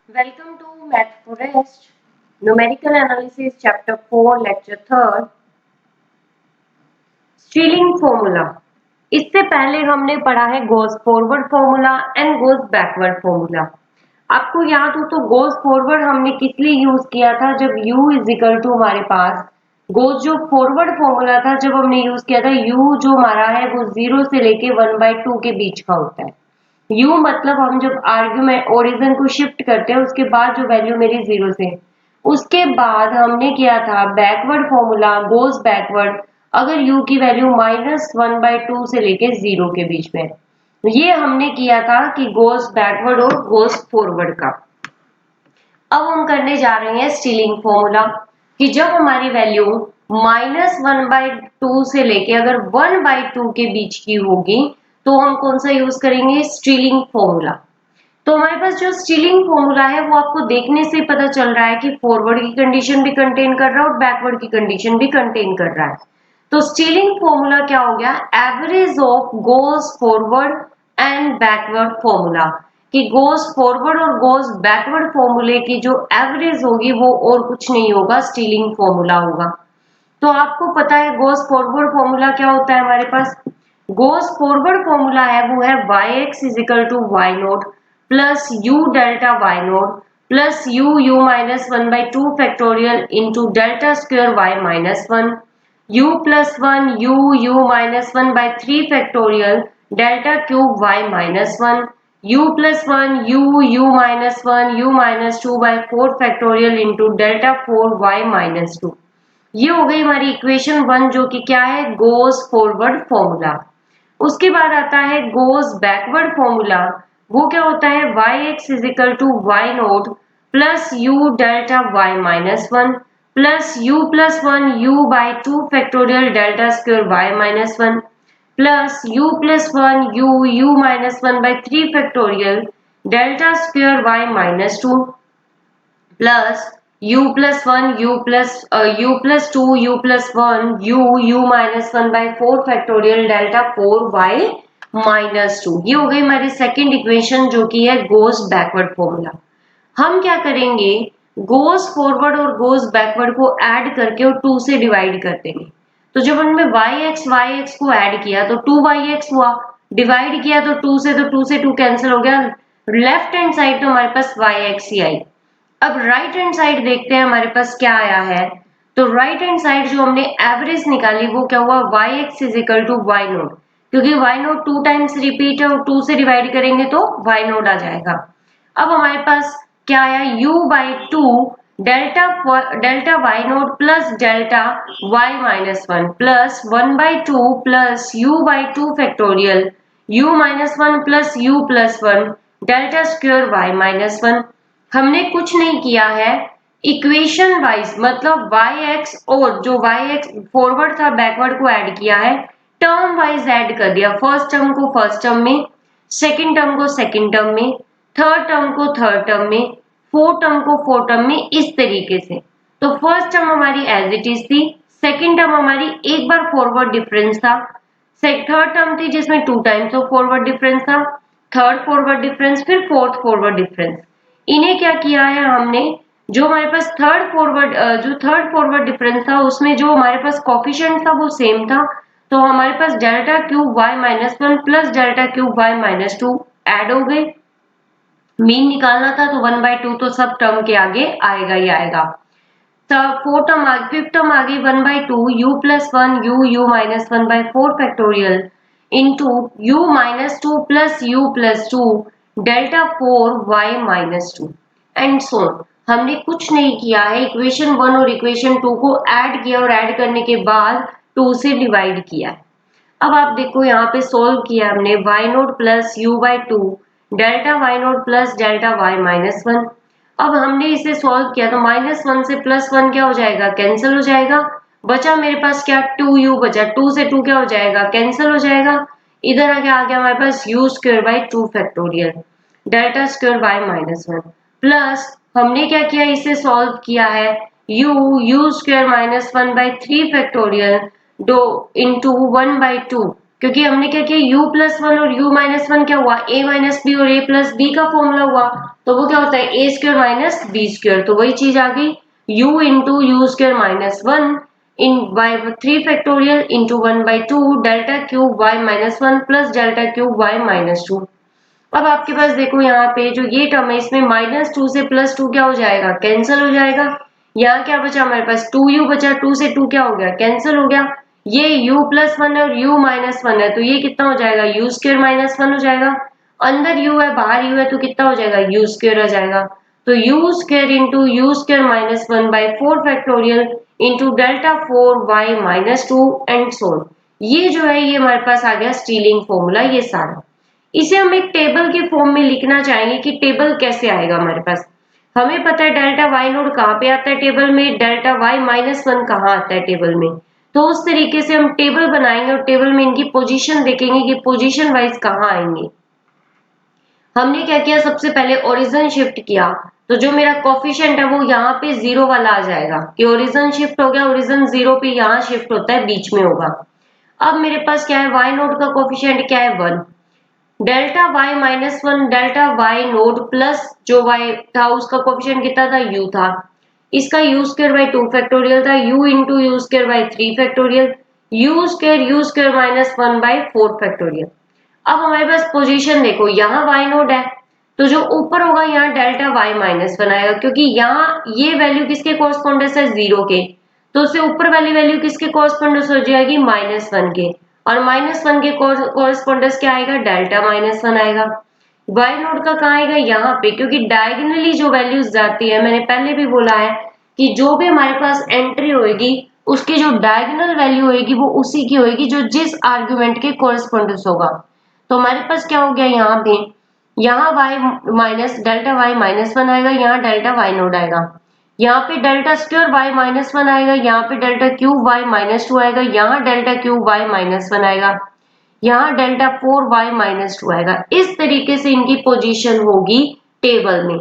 Welcome to Math Forest, Numerical Analysis Chapter 4, Lecture 3rd, Stealing Formula। इससे पहले हमने पढ़ा है goes forward formula and goes backward formula. आपको याद हो तो गोज फॉरवर्ड हमने किस लिए यूज किया था, जब u इज इक्वल टू हमारे पास गोज जो फॉरवर्ड फॉर्मूला था, जब हमने यूज किया था u जो हमारा है वो 0 से लेके 1/2 के बीच का होता है। u मतलब हम जब आर्ग्यूमेंट ओरिजिन को शिफ्ट करते हैं उसके बाद जो वैल्यू मेरी 0 से, उसके बाद हमने किया था बैकवर्ड फॉर्मूला गोज बैकवर्ड अगर u की वैल्यू -1/2 से लेके 0 के बीच में। ये हमने किया था कि गोज बैकवर्ड और गोज फॉरवर्ड का। अब हम करने जा रहे हैं स्टीलिंग फॉर्मूला कि जब हमारी वैल्यू -1/2 से लेके अगर 1/2 के बीच की होगी तो हम कौन सा यूज करेंगे, स्टीलिंग फॉर्मूला। तो हमारे पास जो स्टीलिंग फॉर्मूला है वो आपको देखने से पता चल रहा है कि फॉरवर्ड की कंडीशन भी कंटेन कर रहा है और बैकवर्ड की कंडीशन भी कंटेन कर रहा है। तो स्टीलिंग फॉर्मूला क्या हो गया, average of goes forward and backward formula, कि गोज फॉरवर्ड और गोज बैकवर्ड फॉर्मूले की जो एवरेज होगी वो और कुछ नहीं होगा, स्टीलिंग फॉर्मूला होगा। तो आपको पता है गोज फॉरवर्ड फॉर्मूला क्या होता है, हमारे पास गोज फॉरवर्ड फॉर्मूला है वो है yx is equal to y naught plus u delta y naught plus u minus 1/2 factorial into delta square y minus 1 u plus 1 u minus 1/3 factorial delta cube y minus 1 u plus 1 u minus 1 u minus 2/4 factorial into delta 4 y minus 2। ये हो गई हमारी equation 1 जो कि क्या है, goes forward formula. उसके बाद आता है गोज बैकवर्ड फॉर्मूला, वो क्या होता है yx is equal to y naught plus u delta y minus 1 plus u plus 1 u/2 factorial delta square y minus 1 plus u plus 1 u minus 1/3 factorial delta square y minus 2 plus u plus 1 u plus 2 u plus 1 u minus 1/4 factorial delta 4y minus 2। ये हो गई हमारी second equation जो कि है goes backward formula. हम क्या करेंगे, गोज फॉरवर्ड और गोज बैकवर्ड को ऐड करके और 2 से डिवाइड कर देंगे। तो जब हमने yx को ऐड किया तो 2yx हुआ, डिवाइड किया तो 2 से, तो 2 से 2 कैंसिल हो गया, लेफ्ट हैंड साइड तो हमारे पास yx ही आई। अब राइट हैंड साइड देखते हैं हमारे पास क्या आया है। तो राइट हैंड साइड जो हमने एवरेज निकाली वो क्या हुआ, yx is equal to y naught, क्योंकि y नोट 2 टाइम्स रिपीट है और 2 से डिवाइड करेंगे तो y नोट आ जाएगा। अब हमारे पास क्या आया, u/2 delta y naught plus delta y minus 1 plus 1/2 plus u/2 factorial u minus 1 plus u plus 1 delta square y minus 1। हमने कुछ नहीं किया है, इक्वेशन वाइज मतलब yx और जो yx फॉरवर्ड था बैकवर्ड को ऐड किया है, टर्म वाइज ऐड कर दिया, फर्स्ट टर्म को फर्स्ट टर्म में, सेकंड टर्म को सेकंड टर्म में, थर्ड टर्म को थर्ड टर्म में, फोर्थ टर्म को फोर्थ टर्म में, इस तरीके से। तो फर्स्ट टर्म हमारी एज इट इज थी, सेकंड टर्म हमारी एक बार फॉरवर्ड डिफरेंस था, थर्ड टर्म थी जिसमें 2 टाइम्स ऑफ फॉरवर्ड डिफरेंस था, थर्ड फॉरवर्ड डिफरेंस, फिर फोर्थ फॉरवर्ड डिफरेंस। इन्हें क्या किया है हमने, जो हमारे पास थर्ड फॉरवर्ड डिफरेंस था उसमें जो हमारे पास कॉफिशिएंट था वो सेम था, तो हमारे पास delta cube y minus 1 plus delta cube y minus 2 add हो गए। मीन निकालना था तो 1/2 तो सब टर्म के आगे आएगा ही आएगा। फोर्थ टर्म फिफ्थ टर्म आ गई 1/2 u plus 1 u minus 1/4 factorial into u minus 2 plus u plus 2 delta 4 y minus 2 and so. हमने कुछ नहीं किया है, इक्वेशन 1 और इक्वेशन 2 को ऐड किया और ऐड करने के बाद 2 से डिवाइड किया। अब आप देखो यहाँ पे सोल्व किया हमने y naught plus u/2 delta y naught plus delta y minus 1। अब हमने इसे सॉल्व किया तो -1 से +1 क्या हो जाएगा, कैंसिल हो जाएगा, बचा मेरे पास क्या 2u बचा, 2 से 2 क्या हो जाएगा, कैंसिल हो जाएगा। इधर आगे आ गया हमारे पास u² 2 factorial delta square y minus 1 plus हमने क्या किया, इसे सॉल्व किया है u² -1/3 फैक्टोरियल दो इंटू 1/2 क्योंकि हमने क्या किया, u प्लस वन और u माइनस वन क्या हुआ, a माइनस बी और a प्लस बी का फॉर्मूला हुआ, तो वो क्या होता है a square minus B square, तो वही चीज आ गई u into U square minus one in by 3 factorial into 1/2 delta cube y minus one plus delta cube y minus two. अब आपके पास देखो यहाँ पे जो ये टर्म है इसमें -2 से +2 क्या हो जाएगा, कैंसिल हो जाएगा। यहाँ क्या बचा हमारे पास 2u बचा, 2 से 2 क्या हो गया, कैंसिल हो गया। ये u प्लस वन और u माइनस वन है तो ये कितना हो जाएगा, u स्क्वायर माइनस वन हो जाएगा। अंदर u है बाहर u है तो कितना हो जाएगा, u स्क्वायर आ जाएगा। तो u square into U square minus one by 4 factorial into delta 4y minus two and so. ये जो है ये हमारे पास आ गया स्टीलिंग फॉर्मूला ये सारा। इसे हम एक टेबल के फॉर्म में लिखना चाहेंगे कि टेबल कैसे आएगा हमारे पास। हमें पता है डेल्टा वाई नोड कहाँ पे आता है टेबल में, डेल्टा वाई माइनस वन कहाँ आता है टेबल में। तो उस तरीके से हम टेबल बनाएंगे और टेबल में इनकी पोजीशन देखेंगे कि पोजीशन वाइज कहाँ आएंगे। हमने क्या किया, सबसे पहले ओरिजिन शिफ्ट किया, तो जो मेरा कोफिशिएंट है वो यहाँ पे 0 वाला आ जाएगा कि ओरिजिन शिफ्ट हो गया, ओरिजिन 0 पे यहाँ शिफ्ट होता है, बीच में होगा। अब मेरे पास क्या है, वाई नोड का कोफिशिएंट क्या है 1, delta y minus one delta y node plus जो y था उसका कोफिशिएंट कितना था, u था। इसका u स्क्वायर बाई 2 फैक्टोरियल था, u into U square by 3 factorial, you square minus one by 4 factorial. अब हमारे पास पोजीशन देखो, यहाँ y नोड है तो जो ऊपर होगा यहाँ डेल्टा y माइनस वन आएगा, क्योंकि यहाँ ये वैल्यू किसके कॉरस्पॉन्डेंस है, 0 के, तो उससे ऊपर वाली वैल्यू किसके कॉरस्पॉन्डेंस हो जाएगी, -1 के, और -1 के कॉरस्पॉन्डेंस क्या आएगा, डेल्टा -1 आएगा। वाई नोड का कहाँ आएगा, यहाँ पे, क्योंकि डायगोनली जो वैल्यूज जाती है, मैंने पहले भी बोला है कि जो भी हमारे पास एंट्री होगी उसकी जो डायगोनल वैल्यू होगी वो उसी की होगी जो जिस आर्गुमेंट के कॉरस्पॉन्डेंस होगा। तो हमारे पास क्या हो गया, यहाँ पे यहाँ y minus delta y minus one आएगा, यहाँ डेल्टा y नोड आएगा, यहाँ पे delta square y minus one आएगा, यहाँ पे delta cube y minus to आएगा, यहाँ delta cube y minus one आएगा, यहाँ डेल्टा 4y माइनस टू आएगा। इस तरीके से इनकी पोजीशन होगी टेबल में।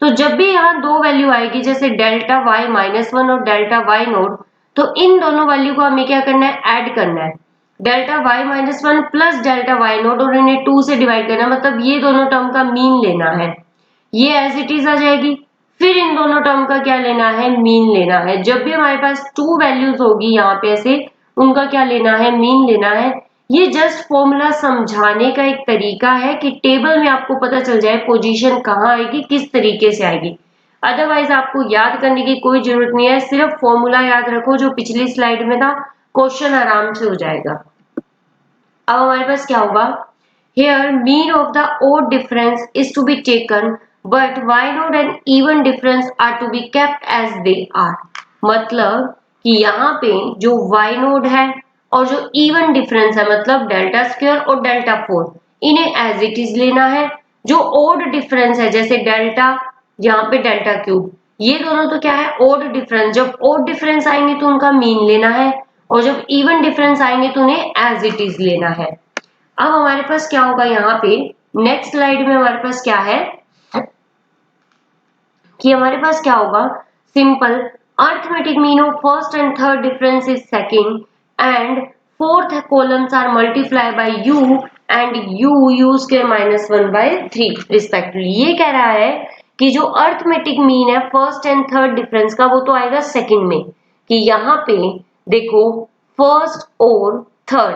तो जब भी यहाँ दो वैल्यू आएगी जैसे डेल्टा y माइनस वन और डेल्टा y नोड, तो इन दोनों वैल्यू को हमें क्या करना है, ऐड करना है, delta y minus one plus delta y node, और इन्हें 2 से डिवाइड करना है, मतलब ये दोनों टर्म का मीन लेना है, ये एज इट इज आ जाएगी। फिर इन दोनों टर्म का क्या लेना है, मीन लेना है। जब भी हमारे पास 2 वैल्यूज होगी यहाँ पे ऐसे, उनका क्या लेना है, मीन लेना है। ये जस्ट फॉर्मूला समझाने का एक तरीका है कि टेबल में आपको पता चल जाए पोजीशन कहाँ आएगी, किस तरीके से आएगी। अदरवाइज आपको याद करने की कोई जरूरत नहीं है, सिर्फ फॉर्मूला याद रखो जो पिछली स्लाइड में था, क्वेश्चन आराम से हो जाएगा। अब हमारे पास क्या होगा, here mean of the odd difference is to be taken but y node and even difference are to be kept as they are। मतलब कि यहाँ पे जो y node है और जो even difference है मतलब डेल्टा स्क्वायर और डेल्टा 4, इन्हें एज इट इज लेना है। जो odd difference है जैसे डेल्टा, यहाँ पे डेल्टा क्यूब, ये दोनों तो क्या है, odd difference। जब odd difference आएंगे तो उनका मीन लेना है, और जब इवन डिफरेंस आएंगे तो उन्हें एज इट इज लेना है। अब हमारे पास क्या होगा, यहाँ पे नेक्स्ट स्लाइड में हमारे पास क्या है कि हमारे पास क्या होगा, simple arithmetic mean of first and third difference is second and fourth columns are multiply by U and U square minus one by 3 respectively. ये कह रहा है कि जो अर्थमेटिक मीन है फर्स्ट एंड थर्ड डिफरेंस का वो तो आएगा सेकंड में, कि यहाँ पे देखो फर्स्ट और थर्ड,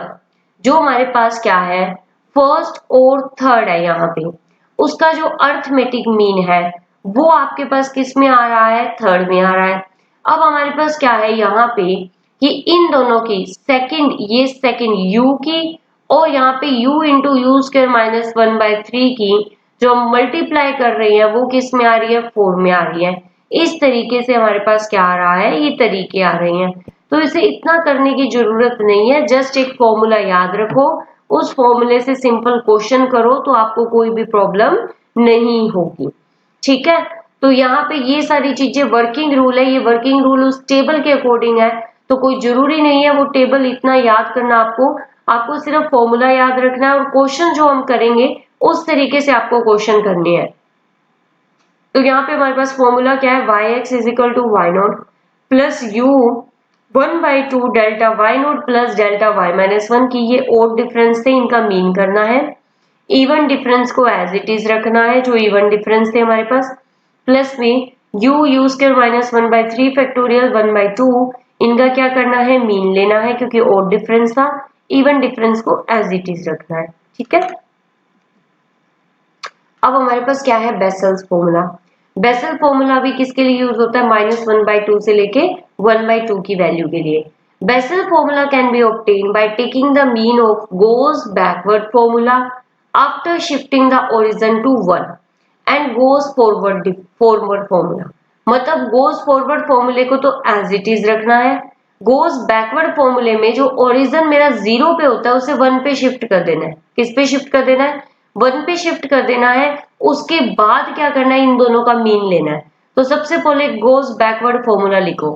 जो हमारे पास क्या है फर्स्ट और थर्ड है, यहाँ पे उसका जो अर्थमेटिक मीन है वो आपके पास किस में आ रहा है, थर्ड में आ रहा है। अब हमारे पास क्या है यहाँ पे कि इन दोनों की सेकंड, ये सेकंड u की और यहाँ पे u into U square minus one by 3 की जो हम मल्टीप्लाई कर रहे हैं वो किस में आ रही है, 4 में आ रही है। इस तरीके से हमारे पास क्या आ रहा है, ये तरीके आ रहे हैं। तो इसे इतना करने की जरूरत नहीं है, जस्ट एक फॉर्मूला याद रखो, उस फॉर्मूले से सिंपल क्वेश्चन करो तो आपको कोई भी प्रॉब्लम नहीं होगी। ठीक है, तो यहाँ पे ये सारी चीजें वर्किंग रूल है, ये वर्किंग रूल उस टेबल के अकॉर्डिंग है, तो कोई जरूरी नहीं है वो टेबल इतना याद करना आपको सिर्फ फॉर्मूला याद रखना है, और क्वेश्चन जो हम करेंगे उस तरीके से आपको क्वेश्चन करने हैं। तो यहाँ पे हमारे पास फॉर्मूला क्या है, y x is equal to Y naught plus U 1/2 delta Y note plus delta Y minus one की ये ओड डिफरेंस थे, इनका मीन करना है। इवन डिफरेंस को एज इट इज रखना है, जो इवन डिफरेंस थे हमारे पास, प्लस में यू स्क्वायर माइनस 1/3 फैक्टोरियल 1/2, इनका क्या करना है, मीन लेना है, क्योंकि ओड डिफरेंस था। इवन डिफरेंस को एज इट इज रखना है, ठीक है। अब हमारे पास क्या है, बेसल्स फॉर्मूला। बेसल फॉर्मूला भी किसके लिए यूज होता है, -1/2 से लेके 1/2 की वैल्यू के लिए। Bessel formula can be obtain by taking the mean of Gauss backward formula after shifting the origin to 1 and Gauss forward forward formula. मतलब गोज फॉरवर्ड फॉर्मूले को तो एज इट इज रखना है, गोज बैकवर्ड फॉर्मूले में जो ओरिजिन मेरा 0 पे होता है उसे 1 पे शिफ्ट कर देना है। किस पे शिफ्ट कर देना है, 1 पे शिफ्ट कर देना है। उसके बाद क्या करना है, इन दोनों का मीन लेना है। तो सबसे पहले गोज बैकवर्ड फॉर्मूला लिखो,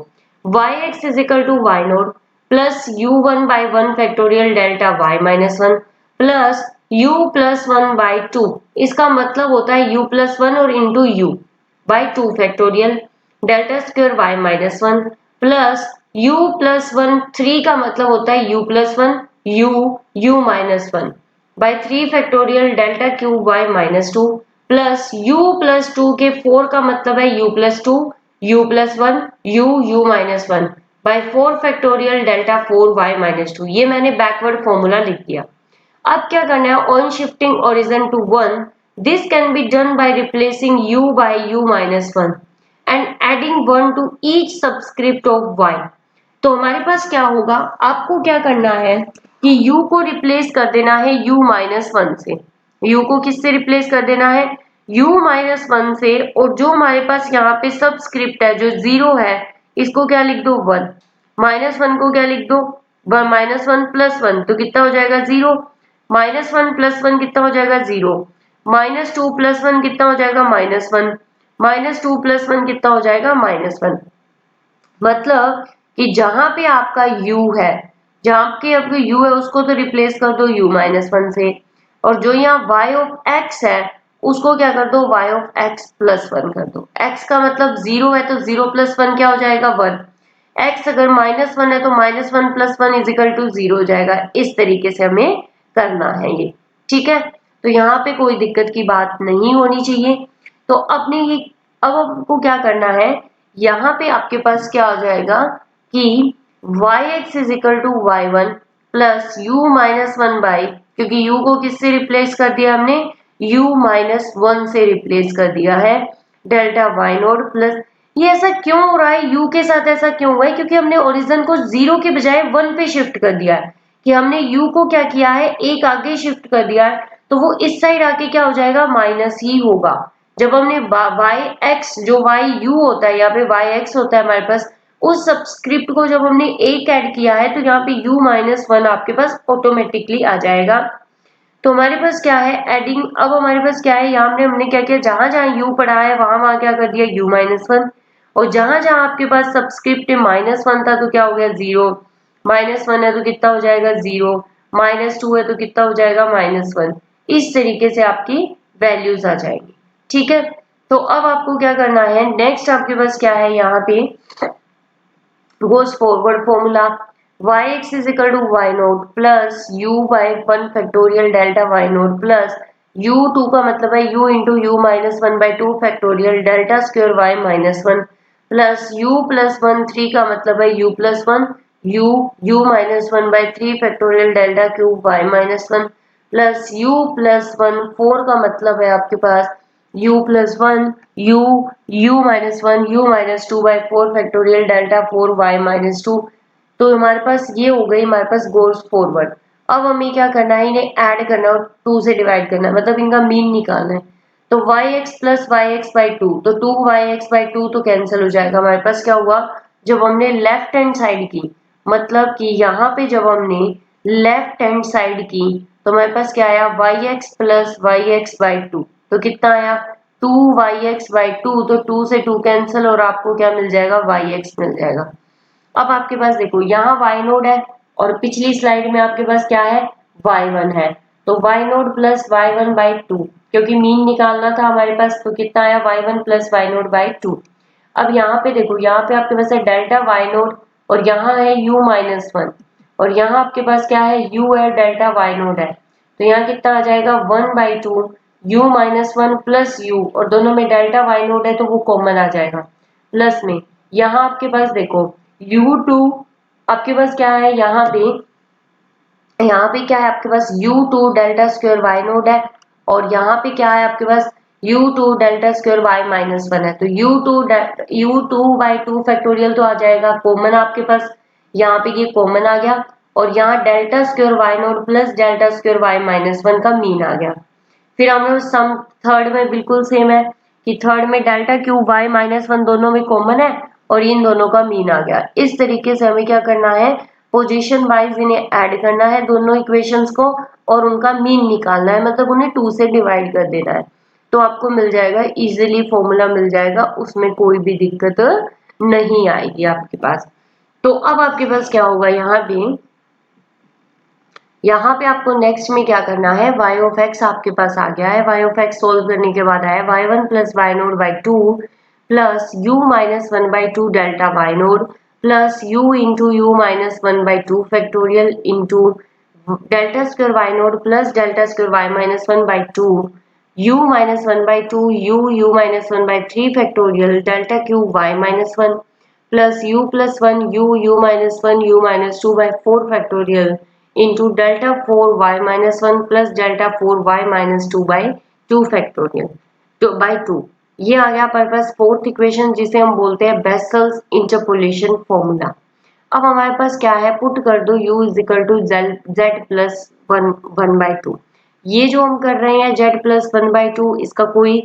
yx is equal to Y note plus u1/1 factorial delta y minus one plus u plus 1/2। इसका मतलब होता है u प्लस 1 और into u/2 factorial delta square y minus one plus u plus 1 3 का मतलब होता है u plus 1 u minus 1 by 3 factorial delta cube y minus 2 plus u plus 2 के 4 का मतलब है u plus 2 u plus 1 u minus 1 by 4 factorial delta 4y minus 2। ये मैंने बैकवर्ड फॉर्मूला लिख दिया। अब क्या करना है, on shifting origin to 1 this can be done by replacing u by u minus 1 and adding 1 to each subscript of y। तो हमारे पास क्या होगा, आपको क्या करना है कि u को रिप्लेस कर देना है u माइनस 1 से। u को किससे रिप्लेस कर देना है, u माइनस 1 से, और जो हमारे पास यहाँ पे सबस्क्रिप्ट है जो 0 है, इसको क्या लिख दो 1, माइनस 1 को क्या लिख दो -1 प्लस 1, तो कितना हो जाएगा 0, -1 प्लस 1 कितना हो जाएगा 0, -2 प्लस 1 कितना हो जाएगा -1, -2 प्लस 1 कितना हो जाएगा -1। मतलब कि जहां पे आपका u है, जहां पे आपका u है उसको तो रिप्लेस कर दो u माइनस 1 से, और जो यहाँ y ऑफ x है उसको क्या कर दो y ऑफ x प्लस 1 कर दो। x का मतलब 0 है तो 0 प्लस 1 क्या हो जाएगा 1, x अगर -1 है तो -1 प्लस 1 इज इक्वल टू 0 हो जाएगा। इस तरीके से हमें करना है ये, ठीक है। तो यहाँ पे कोई दिक्कत की बात नहीं होनी चाहिए। तो अपने ये, अब आपको क्या करना है, यहाँ पे आपके पास क्या हो जाएगा कि yx is equal to y1 plus u minus 1 by, क्योंकि u को किससे रिप्लेस कर दिया हमने, u माइनस 1 से रिप्लेस कर दिया है, डेल्टा y नोट प्लस, ये ऐसा क्यों हो रहा है, u के साथ ऐसा क्यों हुआ है, क्योंकि हमने ओरिजिन को 0 के बजाय 1 पे शिफ्ट कर दिया है, कि हमने u को क्या किया है, एक आगे शिफ्ट कर दिया है, तो वो इस साइड आके क्या हो जाएगा, माइनस ही होगा। जब हमने y x, जो y u होता है, यहाँ पे y x होता है हमारे पास, उस सबस्क्रिप्ट को जब हमने एक ऐड किया है तो यहाँ पे u माइनस 1 आपके पास ऑटोमेटिकली आ जाएगा। तो हमारे पास क्या है, एडिंग, अब हमारे पास क्या है, यहाँ हमने क्या किया, जहां जहां u पड़ा है वहां वहां क्या कर दिया u माइनस 1, और जहां जहां आपके पास सबस्क्रिप्ट -1 था तो क्या हो गया 0, -1 है तो कितना हो जाएगा 0, -2 है तो कितना हो जाएगा -1। इस तरीके से आपकी वैल्यूज आ जाएंगी, ठीक है। तो अब आपको क्या करना है, नेक्स्ट आपके पास क्या है, यहाँ पे goes forward formula yx is equal to y naught plus u by 1 factorial delta y naught plus u2 का मतलब है u into u minus 1/2 factorial delta square y minus 1 plus u plus 1 3 का मतलब है u plus 1 u minus 1/3 factorial delta cube y minus 1 plus u plus 1 4 का मतलब है आपके पास u plus 1 u minus 1 u minus 2/4 factorial delta 4y minus 2। तो हमारे पास ये हो गई, हमारे पास गोज फॉरवर्ड। अब हमें क्या करना है, इन्हें ऐड करना है और 2 से डिवाइड करना है, मतलब इनका मीन निकालना है। तो yx प्लस yx/2, तो 2yx/2 तो कैंसिल हो जाएगा। हमारे पास क्या हुआ, जब हमने लेफ्ट हैंड साइड की, मतलब कि यहाँ पे जब हमने लेफ्ट हैंड साइड की तो हमारे पास क्या आया, yx प्लस yx/2, तो कितना आया 2yx/2, तो 2 से 2 कैंसिल और आपको क्या मिल जाएगा, yx मिल जाएगा। अब आपके पास देखो यहाँ y नोड है और पिछली स्लाइड में आपके पास क्या है, y1 है, तो y नोड प्लस y1/2, क्योंकि मीन निकालना था हमारे पास, तो कितना आया y1 plus y node by 2। अब यहाँ पे देखो, यहाँ पे आपके पास है डेल्टा y नोड और यहाँ है u माइनस वन, और यहाँ आपके पास क्या है, u है, डेल्टा वाई नोड है, तो यहाँ कितना आ जाएगा 1/2 u minus one plus u, और दोनों में डेल्टा वाई नोड है तो वो कॉमन आ जाएगा, प्लस में यहाँ आपके पास देखो u2 आपके पास क्या है, यहाँ पे क्या है आपके पास u2 delta square Y naught है, और यहाँ पे क्या है आपके पास u2 delta square Y minus one है, तो u2/2 फैक्टोरियल तो आ जाएगा कॉमन आपके पास, यहाँ पे ये कॉमन आ गया, और यहाँ delta square Y node plus delta square Y minus one का मीन आ गया। फिर हमें सम थर्ड में बिल्कुल सेम है कि थर्ड में delta cube Y minus one दोनों में कॉमन है और इन दोनों का मीन आ गया। इस तरीके से हमें क्या करना है, पोजीशन वाइज इन्हें ऐड करना है दोनों इक्वेशंस को, और उनका मीन निकालना है, मतलब उन्हें 2 से डिवाइड कर देना है, तो आपको मिल जाएगा इजीली, फॉर्मूला मिल जाएगा, उसमें कोई भी दिक्कत नहीं आएगी आपके पास। तो अब आपके पास क्या होगा, यहाँ पे आपको नेक्स्ट में क्या करना है, y ऑफ x आपके पास आ गया है, y ऑफ x सोल्व करने के बाद आया y1 plus Y naught by two plus u minus one by two delta Y node plus u into U minus one by two factorial into delta square Y node plus delta square Y minus one by two u minus one by two U minus one by three factorial delta cube Y minus one plus u plus one U minus one U minus two by four factorial into delta four Y minus one plus delta four Y minus two by two factorial तो by two. ये आ गया हमारे पास fourth equation, जिसे हम बोलते हैं vessels interpolation formula. अब हमारे पास क्या है, पुट कर दो u is equal to Z plus one by two. ये जो हम कर रहे हैं z plus one by two, इसका कोई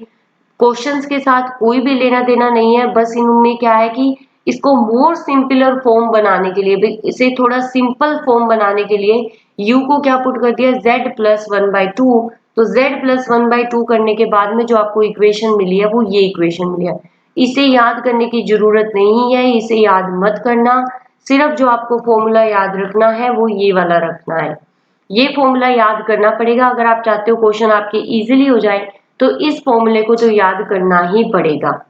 क्वेश्चंस के साथ कोई भी लेना देना नहीं है, बस इनमें क्या है कि इसको मोर सिंपलर फॉर्म बनाने के लिए, इसे थोड़ा सिंपल फॉर्म बनाने के लिए u को क्या पुट कर दिया, z plus one by to. तो z plus one by to करने के बाद में जो आपको इक्वेशन मिली है वो ये इक्वेशन मिली है। इसे याद करने की जरूरत नहीं है, इसे याद मत करना, सिर्फ जो आपको फॉर्मूला याद रखना है वो ये वाला रखना है। ये फॉर्मूला याद करना पड़ेगा अगर आप चाहते हो क्वेश्चन आपके इजीली हो जाए, तो इस फॉर्मूले को तो याद करना ही पड़ेगा।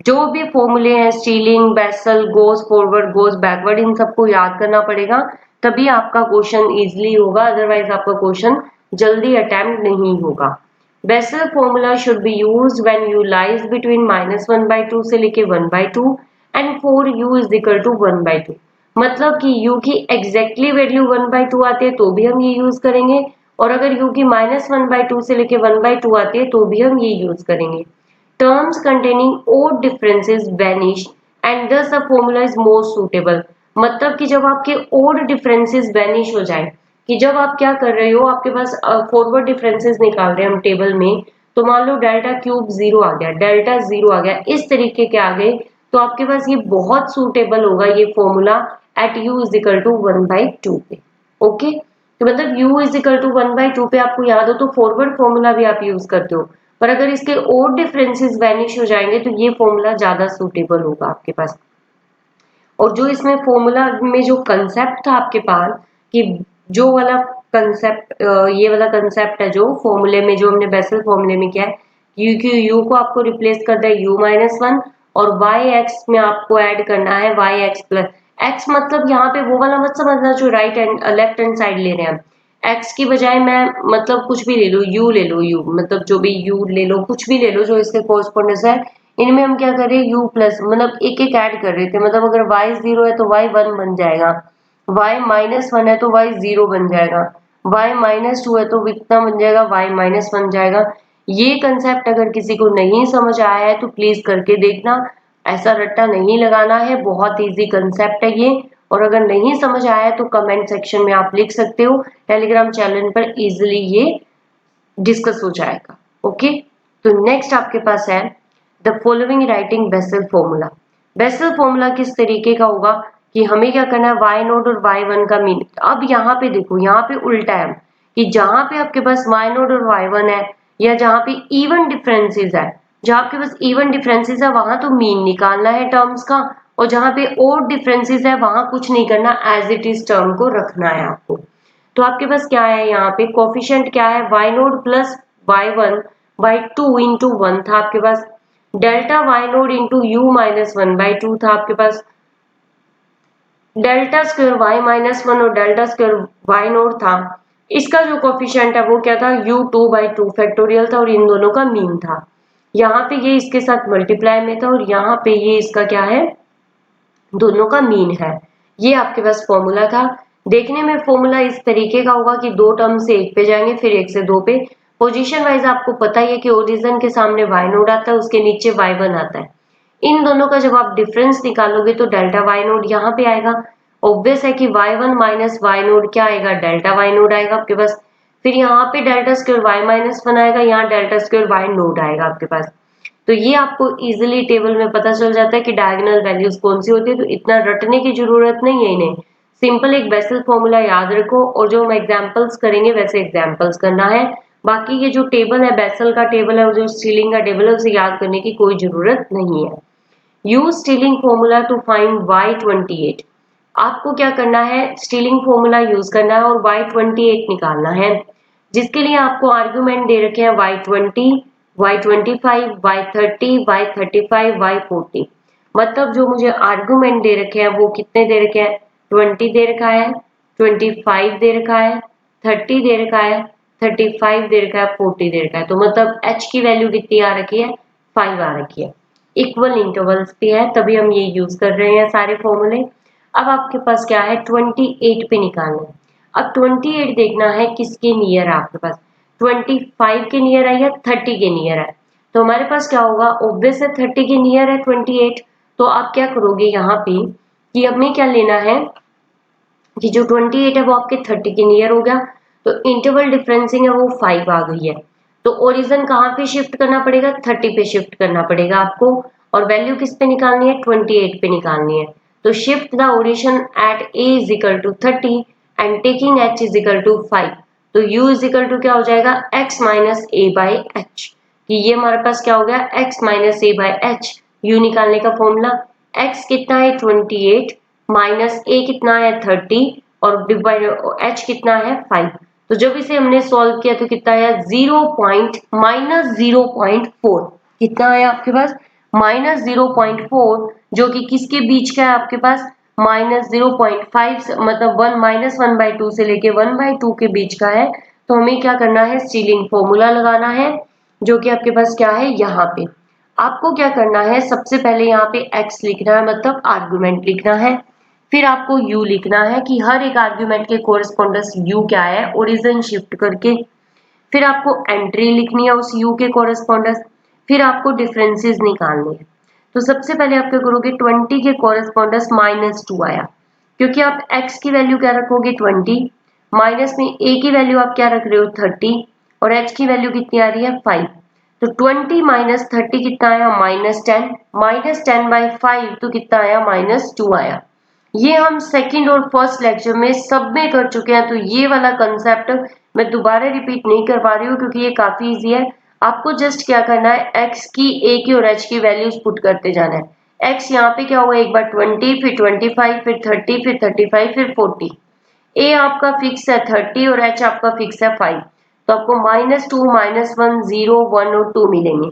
जो भी फॉर्मूले हैं, Stirling, Bessel, goes forward, goes backward, इन सबको याद करना पड़ेगा, तभी आपका क्वेश्चन इजीली होगा, अदरवाइज आपका क्वेश्चन जल्दी अटेम्प्ट नहीं होगा। Bessel formula should be used when u lies between minus one by two से लेके one by two and for u is equal to one by two. मतलब कि u की exactly value one by two आती है तो भी हम ये यूज करेंगे, और अगर u की माइनस वन बाई टू से लेके वन बाई टू आती है तो भी हम ये यूज करेंगे। Terms containing odd differences vanish and thus the formula is more suitable। मतलब कि जब आपके odd differences vanish हो जाए, कि जब आप क्या कर रहे हो, आपके पास फॉरवर्ड डिफरेंसेस निकाल रहे हैं हम टेबल में, तो मान लो डेल्टा क्यूब जीरो आ गया, डेल्टा जीरो आ गया, इस तरीके के आ गए, तो आपके पास ये बहुत सूटेबल होगा ये formula at u is equal to one by two पे। ओके, तो मतलब u is equal to one by two पे आपको याद हो तो फॉरवर्ड फॉर्मूला भी आप यूज करते हो, पर अगर इसके और डिफरेंसेस वैनिश हो जाएंगे तो ये फॉर्मूला ज्यादा सूटेबल होगा आपके पास। और जो इसमें फॉर्मूला में जो कंसेप्ट था आपके पास, कि जो वाला कंसेप्ट, ये वाला कंसेप्ट है जो फॉर्मूले में, जो हमने बेसल फॉर्मूले में किया है, यू को आपको रिप्लेस कर दिया u माइनस वन, और वाई एक्स में आपको ऐड करना है वाई एक्स प्लस एक्स। मतलब यहाँ पे वो वाला मत समझना जो right and left hand side ले रहे हैं हम, एक्स की बजाय मैं मतलब कुछ भी ले लो, यू ले लो, यू मतलब जो भी यू ले लो, कुछ भी ले लो जो इसके कोरस्पोंडेंस है, इनमें हम क्या कर रहे हैं, u प्लस मतलब एक एक ऐड कर रहे थे, मतलब अगर y जीरो है तो y वन बन जाएगा, y माइनस वन है तो y जीरो बन जाएगा, y माइनस टू है तो कितना बन जाएगा, y माइनस वन जाएगा। ये कंसेप्ट अगर किसी को नहीं समझ आया है तो प्लीज करके देखना, ऐसा रट्टा नहीं लगाना है, बहुत इजी कंसेप्ट है ये। और अगर नहीं समझ आया तो कमेंट सेक्शन में आप लिख सकते हो, टेलीग्राम चैनल पर इजीली ये डिस्कस हो जाएगा। ओके, तो नेक्स्ट आपके पास है the following writing Bessel formula. Bessel formula किस तरीके का होगा कि हमें क्या करना है, वाई नोड और वाई वन का मीन। अब यहाँ पे देखो, यहाँ पे उल्टा है कि जहां पे आपके पास वाई नोड और वाई वन है, या जहां पे इवन डिफरेंसेस है, जहां आपके पास इवन डिफरेंसेस है वहां तो मीन निकालना है टर्म्स का, और जहां पे और डिफरेंसेस है वहां कुछ नहीं करना, एज इट इज टर्म को रखना है आपको। तो आपके पास क्या है, यहाँ पे कोफिशिएंट क्या है, Y node plus Y one by two into one था आपके पास, delta Y node into U minus one by two था आपके पास, delta square Y minus one और डेल्टा स्क्वायर वाई नोट था, इसका जो कोफिशिएंट है वो क्या था, u2/2 फैक्टोरियल था और इन दोनों का मीन था। यहाँ पे ये इसके साथ मल्टीप्लाई में था और यहाँ पे ये इसका क्या है, दोनों का मीन है। ये आपके पास फॉर्मूला था। देखने में फॉर्मूला इस तरीके का होगा कि दो टर्म से एक पे जाएंगे फिर एक से दो पे। पोजीशन वाइज आपको पता ही है कि ओरिजिन के सामने वाई नोड आता है, उसके नीचे y1 आता है। इन दोनों का जब आप डिफरेंस निकालोगे तो डेल्टा वाई नोड यहाँ पे आएगा। ऑब्वियस है कि y1 माइनस वाई नोड क्या आएगा, डेल्टा वाई नोड आएगा आपके पास। फिर यहाँ पे delta square Y minus one आएगा, यहाँ डेल्टा स्क्वायर वाई नोड आएगा आपके पास। तो ये आपको इजीली टेबल में पता चल जाता है कि डायगोनल वैल्यूज कौन सी होती है, तो इतना रटने की जरूरत नहीं है इन्हें। सिंपल एक बेसल फॉर्मूला याद रखो और जो हम एग्जांपल्स करेंगे वैसे एग्जांपल्स करना है। बाकी ये जो टेबल है, बेसल का टेबल है और जो स्टीलिंग का टेबल है, उसे याद करने की कोई जरूरत नहीं है। Use Stirling formula to find y28। आपको क्या करना है, स्टीलिंग फॉर्मूला यूज करना है और y28 निकालना है, जिसके लिए आपको आर्गुमेंट दे रखे हैं y20, y25, y30, y35, y40। मतलब जो मुझे आर्गुमेंट दे रखे हैं वो कितने दे रखे हैं, 20 दे रखा है, 25 दे रखा है, 30 दे रखा है, 35 दे रखा है, 40 दे रखा है। तो मतलब h की वैल्यू कितनी आ रखी है, 5 आ रखी है। इक्वल इंटरवल्स पे है तभी हम ये यूज कर रहे हैं सारे फॉर्मूले। अब आपके पास क्या है, 28 पे निकालना है। अब 28 देखना है किसके नियर है आपके पास, 25 के नियर है या 30 के नियर है। तो हमारे पास क्या होगा, ऑब्वियस है 30 के नियर है 28। तो आप क्या करोगे यहाँ पे कि हमें क्या लेना है कि जो 28 है वो आपके 30 के नियर हो गया, तो इंटरवल डिफरेंसिंग है वो 5 आ गई है। तो ओरिजिन कहाँ पे शिफ्ट करना पड़ेगा, 30 पे शिफ्ट करना पड़ेगा आपको। और वैल्यू किस पे निकालनी है, 28 पे निकालनी है। तो shift the origin at a is equal to 30 and taking h is equal to 5। तो u इज इक्वल टू क्या हो जाएगा, x minus A by H. कि ये हमारे पास क्या हो गया, x minus A by H. u निकालने का फॉर्मूला, x कितना है 28 माइनस a कितना है 30 और डिवाइड h कितना है 5। तो जब इसे हमने सॉल्व किया तो कितना आया, -0.4। कितना आया आपके पास, -0.4, जो कि किसके बीच का है आपके पास, -0.5 मतलब 1 से लेके 1/2 के बीच का है। तो हमें क्या करना है, स्टीलिंग फॉर्मूला लगाना है, जो कि आपके पास क्या है यहाँ पे। आपको क्या करना है, सबसे पहले यहाँ पे x लिखना है, मतलब आर्गुमेंट लिखना है। फिर आपको u लिखना है कि हर एक आर्गुमेंट के कोरिस्पोंडेंस u क्या है, ओरिजिन शिफ्ट करके। फिर आपको एंट्री लिखनी है उस u के कोरिस्पोंडेंस। फिर आपको डिफरेंसेस निकालने हैं। तो सबसे पहले आप क्या करोगे, 20 के कोरिस्पोंडेंस -2 आया, क्योंकि आप x की वैल्यू क्या रखोगे 20, माइनस में a की वैल्यू आप क्या रख रहे हो 30 और h की वैल्यू कितनी आ रही है 5। तो 20 माइनस 30 कितना आया, -10, -10/5 तो कितना आया, -2 आया। ये हम सेकंड और फर्स्ट लेक्चर में सब में कर चुके हैं, तो ये वाला कंसेप्ट मैं दोबारा रिपीट नहीं कर पा रही हूँ क्योंकि ये काफी इजी है। आपको जस्ट क्या करना है, x की, a की और h की वैल्यूज पुट करते जाना है। x यहाँ पे क्या होगा, एक बार 20, फिर 25, फिर 30, फिर 35, फिर 40। a आपका फिक्स है 30 और h आपका फिक्स है 5। तो आपको -2, -1, 0, 1 और 2 मिलेंगे।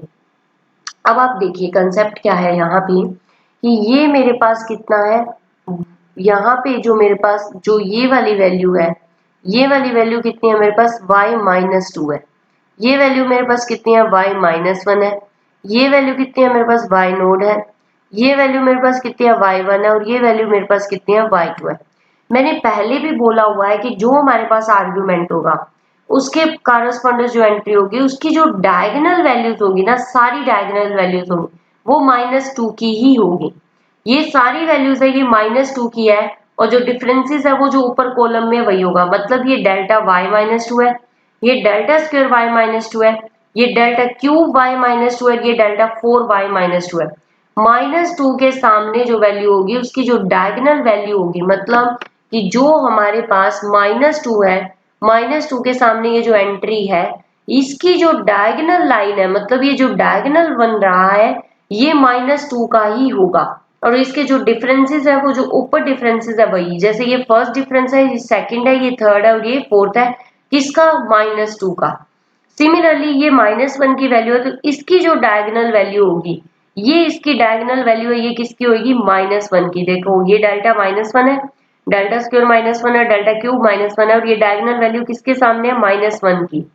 अब आप देखिए कंसेप्ट क्या है यहाँ पे कि ये मेरे पास कितना है, यहाँ पे जो मेरे पास जो ये वाली वैल्यू है, ये वाली वैल्यू कितनी है मेरे पास, y-2 है। ये वैल्यू मेरे पास कितनी है, y-1 है। ये वैल्यू कितनी है मेरे पास, y नोड है। ये वैल्यू मेरे पास कितनी है, y1 है और ये वैल्यू मेरे पास कितनी है, y2 है। मैंने पहले भी बोला हुआ है कि जो हमारे पास आर्ग्यूमेंट होगा उसके कारस्पॉन्डेंस जो एंट्री होगी उसकी जो डायगोनल वैल्यूज होगी ना, सारी डायगोनल वैल्यूज होंगी वो -2 की ही होगी। ये सारी वैल्यूज है, ये -2 की है और जो डिफरेंसेस है वो जो ऊपर कॉलम में वही होगा। मतलब ये डेल्टा y-2 है, ये डेल्टा स्क्वायर y-2 है, ये डेल्टा क्यूब y-2 है, ये डेल्टा 4y-2 है। -2 के सामने जो वैल्यू होगी उसकी जो डायगोनल वैल्यू होगी, मतलब कि जो हमारे पास -2 है, -2 के सामने ये जो एंट्री है इसकी जो डायगोनल लाइन है, मतलब ये जो डायगोनल बन रहा है ये -2 का ही होगा। और इसके जो डिफरेंसेस है वो जो ऊपर डिफरेंसेस है वही, जैसे ये फर्स्ट डिफरेंस है, ये सेकंड है, ये थर्ड है और ये फोर्थ है, किसका, -2 का। सिमिलरली ये -1 की वैल्यू है तो इसकी जो डायगोनल वैल्यू होगी ये इसकी डायगोनल वैल्यू है, ये किसकी होगी -1 की। देखो ये डेल्टा -1 है, डेल्टा स्क्वायर -1 है, डेल्टा क्यूब -1 है, और ये डायगोनल वैल्यू किसके सामने है -1 की।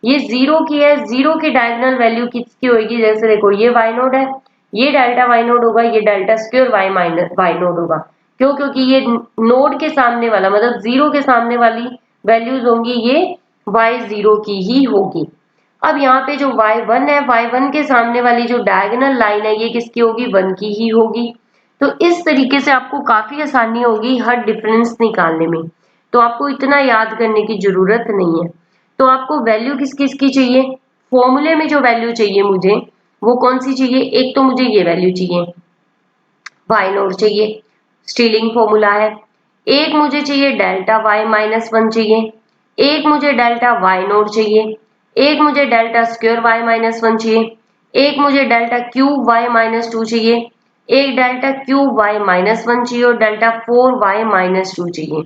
ये 0 की है, 0 की डायगोनल वैल्यू किसकी होगी, जैसे देखो ये वाई नोड है, ये डेल्टा वाई नोड होगा, ये delta square Y minus Y naught होगा। क्यों? क्योंकि ये नोड के सामने वाला मतलब 0 के सामने वाली वैल्यूज होंगी ये y0 की ही होगी। अब यहाँ पे जो y1 है, y1 के सामने वाली जो डायगोनल लाइन है ये किसकी होगी, 1 की ही होगी। तो इस तरीके से आपको काफी आसानी होगी हर डिफरेंस निकालने में, तो आपको इतना याद करने की जरूरत नहीं है। तो आपको वैल्यू किस किस की चाहिए, फॉर्मूले में जो वैल्यू चाहिए मुझे वो कौन सी चाहिए, एक तो मुझे ये वैल्यू चाहिए, वाई नोड चाहिए, स्टीलिंग फॉर्मूला है। एक मुझे चाहिए डेल्टा y-1 चाहिए, एक मुझे डेल्टा वाई नोड चाहिए, एक मुझे डेल्टा स्क्वायर y-1 चाहिए, एक मुझे डेल्टा क्यूब y-2 चाहिए, एक डेल्टा क्यूब y-1 चाहिए, और डेल्टा 4y-2 चाहिए।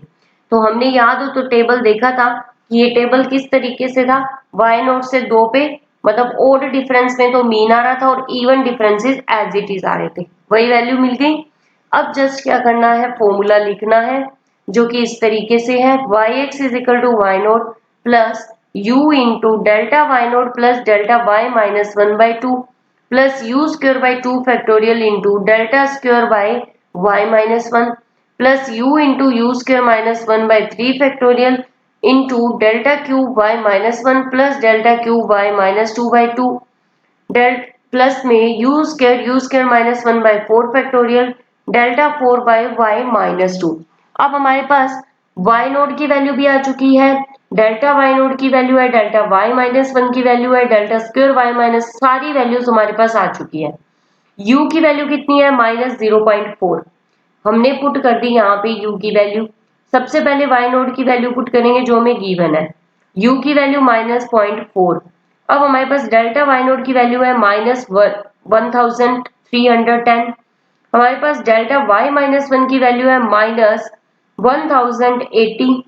तो हमने याद हो तो टेबल देखा था कि ये टेबल किस तरीके से था, y नोड से 2 पे मतलब ओड डिफरेंस में तो मीन आ रहा था, और even differences as it is आ रहे थे, वही वैल्यू मिल गई। अब जस्ट क्या करना है, फॉर्मूला लिखना है जो कि इस तरीके से है, yx is equal to Y note plus u into delta Y note plus delta y-1/2 plus u square by 2 factorial into delta square by y-1 plus u into u square -1/3 factorial into delta cube y-1 plus delta cube y-2/2 delta plus में u square -1/4 factorial delta 4/y-2। अब हमारे पास y naught की value भी आ चुकी है, delta y naught की वैल्यू है, डेल्टा y-1 की वैल्यू है, डेल्टा स्क्वायर y माइनस सारी वैल्यूज हमारे पास आ चुकी है। u की वैल्यू कितनी है, -0.4 हमने पुट कर दी यहाँ पे u की वैल्यू। सबसे पहले y नोड की वैल्यू पुट करेंगे जो हमें गिवन है, u की वैल्यू -0.4। अब हमारे पास डेल्टा y नोड की वैल्यू है -1310। हमारे पास डेल्टा y-1 की वैल्यू है -1080।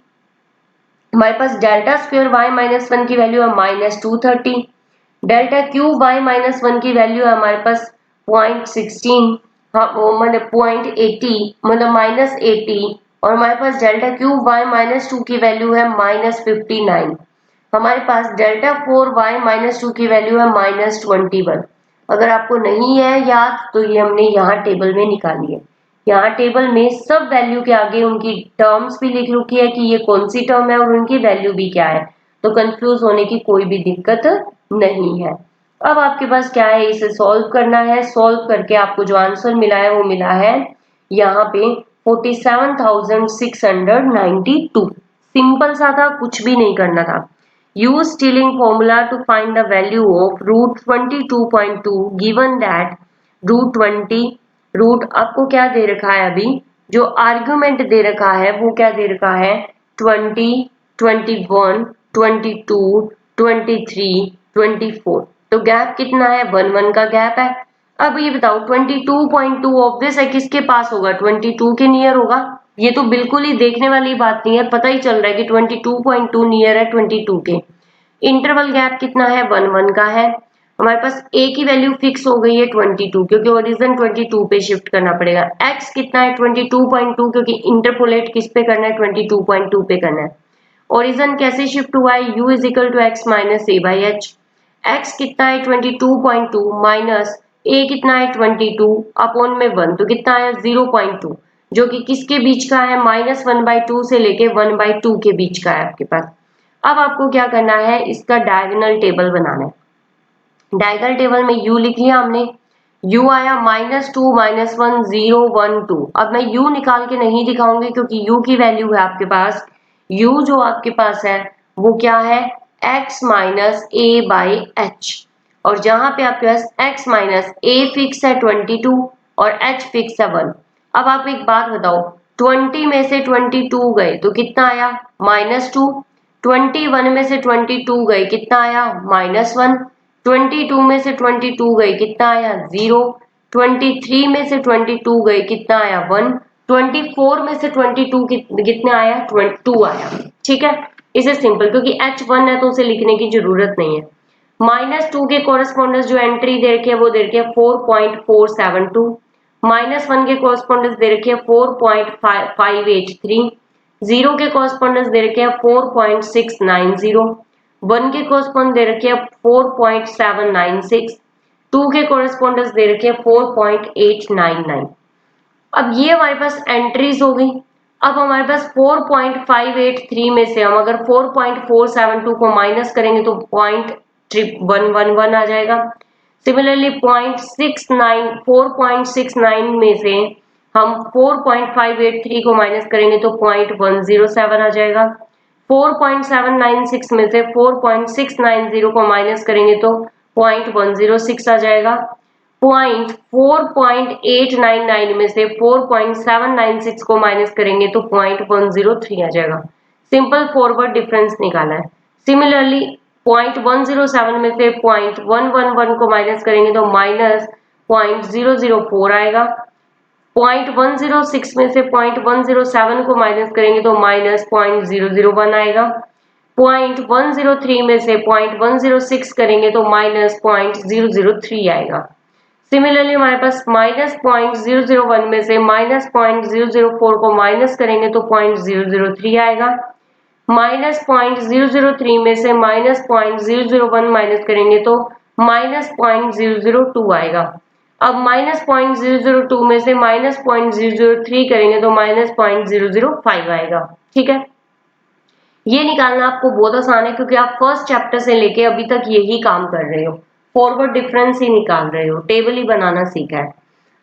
हमारे पास डेल्टा स्क्वायर y-1 की वैल्यू है -230। डेल्टा क्यूब y-1 की वैल्यू है हमारे पास 0.16, हाँ वो मतलब 0.80 मतलब -80, और हमारे पास डेल्टा क्यूब y-2 की वैल्यू है -59। हमारे पास डेल्टा 4y-2 की वैल्यू है -21। अगर आपको नहीं है याद तो ये हमने यहाँ टेबल में निकाली है, यहाँ टेबल में सब वैल्यू के आगे उनकी टर्म्स भी लिख रखी है कि ये कौन सी टर्म है और उनकी वैल्यू भी क्या है, तो कंफ्यूज होने की कोई भी दिक्कत नहीं है। अब आपके पास क्या है, इसे सॉल्व करना है, सॉल्व करके आपको जो आंसर मिला है वो मिला है यहाँ पे 47,692। सिंपल सा था, कुछ भी नहीं करना था। Use Stirling formula to find the value of √22.2 given that √20 root आपको क्या दे रखा है, अभी जो आर्ग्यूमेंट दे रखा है वो क्या दे रखा है, 20, 21, 22, 23, 24। तो गैप कितना है, 1 का गैप है। अब ये बताओ 22.2 ऑब्वियस है किसके पास होगा, 22 के नियर होगा। ये तो बिल्कुल ही देखने वाली बात नहीं है, पता ही चल रहा है कि 22.2 नियर है 22 के। इंटरवल गैप कितना है, 1 का है। हमारे पास a की वैल्यू फिक्स हो गई है 22 क्योंकि ओरिजिन 22 पे शिफ्ट करना पड़ेगा। x कितना है 22.2 क्योंकि इंटरपोलेट किस पे करना है, 22.2 पे करना है। ओरिजिन कैसे शिफ्ट हुआ है, u is equal to X minus A by H. X कितना है 22.2 माइनस a कितना है 22 अपॉन में 1 तो कितना है 0.2, जो कि किसके बीच का है, -1/2 से लेके 1/2 के बीच का है आपके पास। अब आपको क्या करना है, इसका डायगोनल टेबल बनाना है। डायगोनल टेबल में u लिख लिया हमने, u आया -2 -1 0 1 2। अब मैं u निकाल के नहीं दिखाऊंगी क्योंकि u की वैल्यू है आपके पास, u जो आपके पास है वो क्या है, x minus A by H, और जहां पे आपके पास x माइनस ए फिक्स है 22 और h फिक्स है 1। अब आप एक बात बताओ, 20 में से 22 गए तो कितना आया, -2। 21 में से 22 गए कितना आया, -1। 22 में से 22 गए कितना आया, 0। 23 में से 22 गए कितना आया, 1। 24 में से 22 कितना आया, 2 आया। ठीक है, इसे सिंपल, क्योंकि h 1 है तो उसे लिखने की जरूरत नहीं है। -2 के कॉरेस्पॉन्डेंस जो एंट्री दे रखी है वो दे रखी है 4.472, -1 के कॉरेस्पॉन्डेंस दे रखी है 4.583, 0 के कॉरेस्पॉन्डेंस दे रखे हैं 4.690, 1 के कॉरेस्पॉन्डेंस दे रखे हैं 4.796, 2 के कॉरेस्पॉन्डेंस दे रखे हैं 4.899। अब ये हमारे पास एंट्रीज हो गई। अब हमारे पास 4.583 में से हम अगर 4.472 को माइनस करेंगे तो 0.111 आ जाएगा। सिमिलरली 4.69 में से हम 4.583 को माइनस करेंगे तो 0.107 आ जाएगा। 4.796 में से 4.690 को माइनस करेंगे तो 0.106 आ जाएगा। 4.899 में से 4.796 को माइनस करेंगे तो 0.103 आ जाएगा। सिंपल फॉरवर्ड डिफरेंस निकाला है। सिमिलरली 0.107 में से 0.111 को माइनस करेंगे तो -0.004 आएगा। 0.106 में से 0.107 को माइनस करेंगे तो -0.001 आएगा। 0.103 में से 0.106 करेंगे तो -0.003 आएगा। सिमिलरली हमारे पास -0.001 में से -0.004 को माइनस करेंगे तो 0.003 आएगा। -0.003 में से -0.001 माइनस करेंगे तो -0.002 आएगा। अब -0.002 में से -0.003 करेंगे तो -0.005 आएगा। ठीक है, ये निकालना आपको बहुत आसान है क्योंकि आप फर्स्ट चैप्टर से लेके अभी तक यही काम कर रहे हो, फॉरवर्ड डिफरेंस ही निकाल रहे हो, टेबल ही बनाना सीखा है।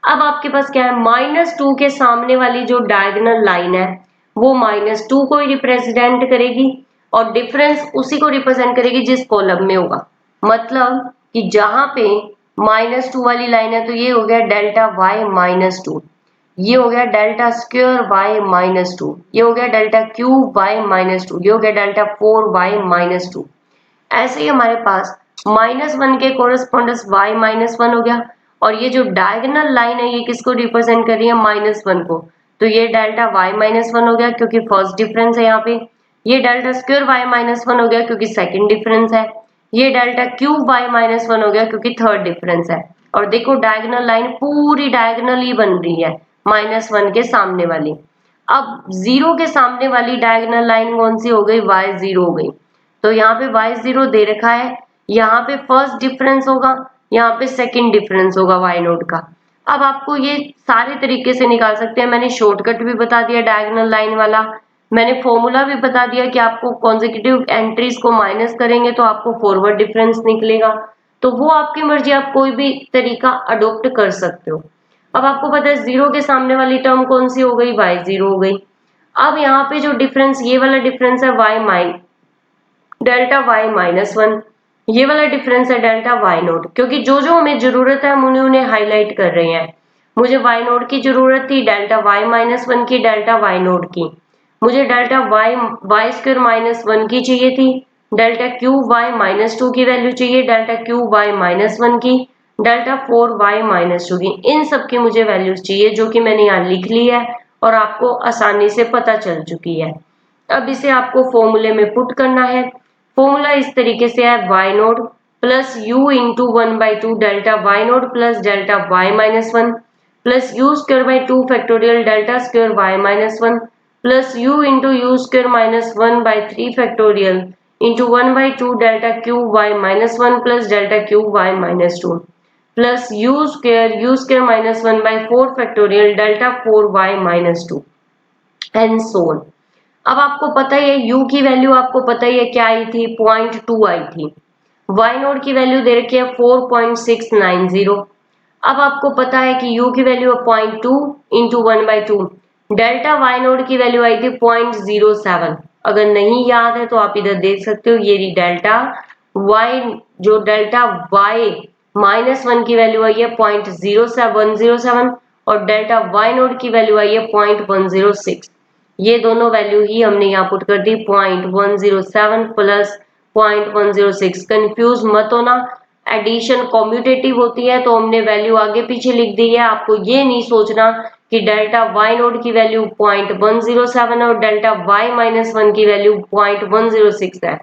अब आपके पास क्या है, -2 के सामने वाली जो डायगोनल लाइन है वो -2 को ही रिप्रेजेंट करेगी और डिफरेंस उसी को रिप्रेजेंट करेगी जिस कॉलम में होगा। मतलब कि जहां पे -2 वाली लाइन है तो ये हो गया डेल्टा y -2, ये हो गया डेल्टा स्क्वायर y -2, ये हो गया डेल्टा क्यूब y -2, ये हो गया डेल्टा 4y -2। ऐसे ही हमारे पास -1 के कोरस्पॉन्डेंस y -1 हो गया और ये जो डायगोनल लाइन है ये किसको रिप्रेजेंट कर रही है, -1 को, तो ये डेल्टा y -1 हो गया क्योंकि फर्स्ट डिफरेंस है यहाँ पे। ये डेल्टा स्क्वायर y -1 हो गया क्योंकि सेकंड डिफरेंस है। ये डेल्टा क्यूब y -1 हो गया क्योंकि थर्ड डिफरेंस है। और देखो डायगोनल लाइन पूरी डायगोनल ही बन रही है -1 के सामने वाली। अब 0 के सामने वाली डायगोनल लाइन कौन सी हो गई, y0 हो गई। तो यहाँ पे y0 दे रखा है, यहाँ पे फर्स्ट डिफरेंस होगा, यहाँ पे सेकंड डिफरेंस होगा y0 का। अब आपको ये सारे तरीके से निकाल सकते हैं। मैंने शॉर्टकट भी बता दिया डायगोनल लाइन वाला, मैंने फॉर्मूला भी बता दिया कि आपको कॉन्सेक्यूटिव एंट्रीज को माइनस करेंगे तो आपको फॉरवर्ड डिफरेंस निकलेगा। तो वो आपकी मर्जी, आप कोई भी तरीका अडोप्ट कर सकते हो। अब आपको पता है 0 के सामने वाली टर्म कौन सी हो गई, y0 हो गई। अब यहाँ पे जो डिफरेंस, ये वाला डिफरेंस है डेल्टा y -1, ये वाला डिफरेंस है डेल्टा y0, क्योंकि जो जो हमें जरूरत है हम उन्हें हाईलाइट कर रहे हैं। मुझे y0 की जरूरत थी, डेल्टा y -1 की, डेल्टा y0 की। मुझे डेल्टा y स्क्वायर -1 की चाहिए थी, डेल्टा क्यूब y -2 की वैल्यू चाहिए, डेल्टा क्यूब y -1 की, डेल्टा 4y -2 की। इन सब की मुझे वैल्यूज चाहिए जो कि मैंने यहाँ लिख ली है और आपको आसानी से पता चल चुकी है। अब इसे आपको फॉर्मूले में पुट करना है। फॉर्मूला इस तरीके से है, y0 plus u into 1/2 delta y0 plus delta y -1 plus u square by 2 factorial delta square y -1 plus u into U square -1/3 factorial into 1/2 delta cube y -1 plus delta cube y -2 plus u square -1/4 factorial delta 4y -2 and so on. अब आपको पता ही है u की value, आपको पता ही है क्या आई थी, 0.2 आई थी। y0 की वैल्यू दे रखी है 4.690। अब आपको पता है कि u की वैल्यू है 0.2 इंटू 1/2, डेल्टा y0 की वैल्यू आई थी 0.07। अगर नहीं याद है तो आप इधर देख सकते हो, ये डेल्टा y, जो डेल्टा y -1 की वैल्यू आई है 0.07 और डेल्टा y0 की वैल्यू आई है 0.106। ये दोनों वैल्यू ही हमने यहाँ पुट कर दी, 0.107 प्लस 0.106। कंफ्यूज मत होना, एडिशन कॉम्यूटेटिव होती है तो हमने वैल्यू आगे पीछे लिख दी है। आपको ये नहीं सोचना कि डेल्टा y0 की वैल्यू 0.107 और डेल्टा y -1 की वैल्यू 0.106 है।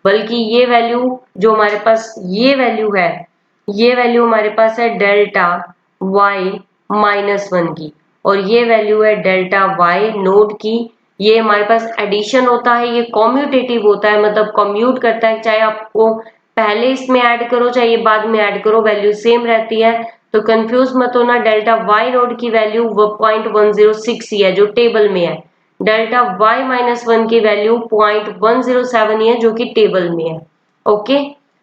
बल्कि ये वैल्यू जो हमारे पास ये वैल्यू है, ये वैल्यू हमारे पास है डेल्टा y -1 की, और ये वैल्यू है डेल्टा y नोड की। ये हमारे पास एडिशन होता है, ये कॉम्यूटेटिव होता है, मतलब कम्यूट करता है, चाहे आपको पहले इसमें ऐड करो चाहे ये बाद में ऐड करो, वैल्यू सेम रहती है। तो कंफ्यूज मत होना, डेल्टा y नोड की वैल्यू 0.106 ही है जो टेबल में है, डेल्टा y -1 की वैल्यू 0.107 ही है जो कि टेबल में है। ओके,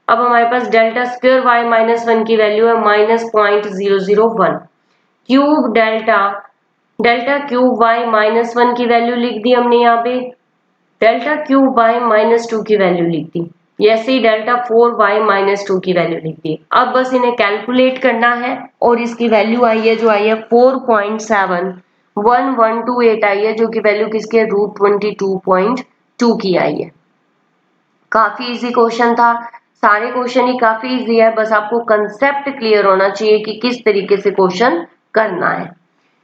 अब हमारे पास डेल्टा स्क्वायर y -1 की वैल्यू है -0.001, cube delta delta cube y -1 की वैल्यू लिख दी हमने यहाँ पे, डेल्टा क्यूब y -2 की वैल्यू लिख दी, ऐसे ही डेल्टा 4y -2 की वैल्यू लिख दी। अब बस इन्हें कैलकुलेट करना है और इसकी वैल्यू आई है जो आई है 4.71128 आई है, जो कि वैल्यू किसकी है, √22.2 की आई है। काफी इजी क्वेश्चन था, सारे क्वेश्चन ही काफी इजी है, बस आपको कंसेप्ट क्लियर होना चाहिए कि किस तरीके से क्वेश्चन करना है।